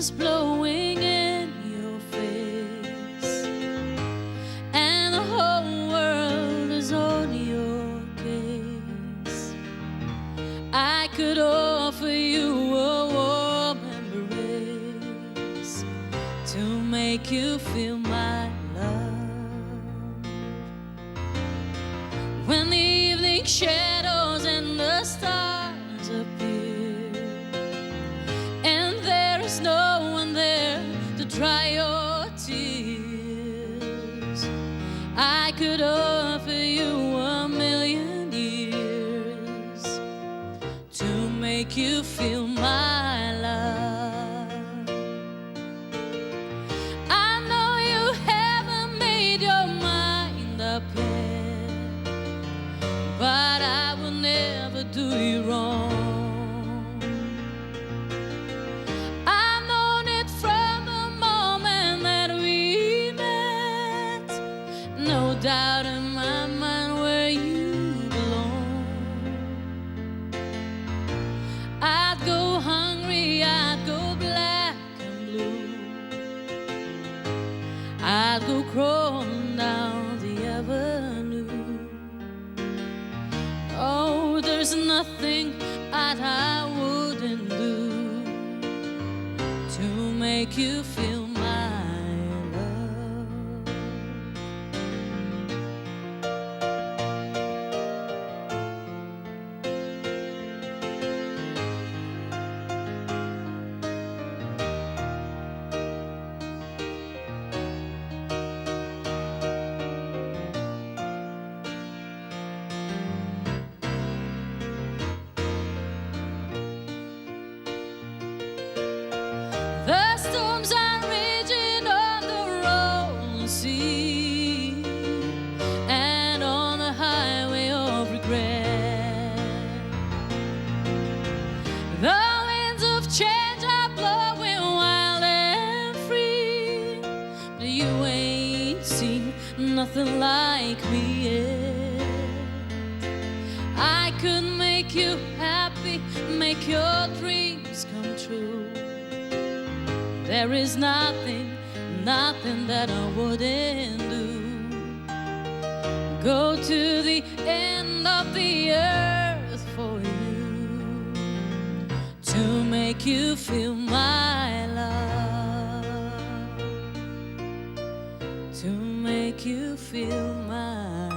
is blowing in your face, and the whole world is on your case. I could offer you a warm embrace to make you feel my love. When the evening shadows and the stars appear, and there is no one there to dry your tears, I could offer you 1,000,000 years to make you feel my love. I know you haven't made your mind up yet, but I will never do you wrong. I've known it from the moment that we met, no doubt in my mind where you belong. I'd go hungry, I'd go black and blue, I'd go crawling down the avenue. Oh, there's nothing that I wouldn't do to make you feel my love. The storms are raging on the rolling sea, and on the highway of regret. The winds of change are blowing wild and free, but you ain't seen nothing like me yet. I could make you happy, make your dreams come true. There is nothing that I wouldn't do. Go to the end of the earth for you, to make you feel my love, to make you feel my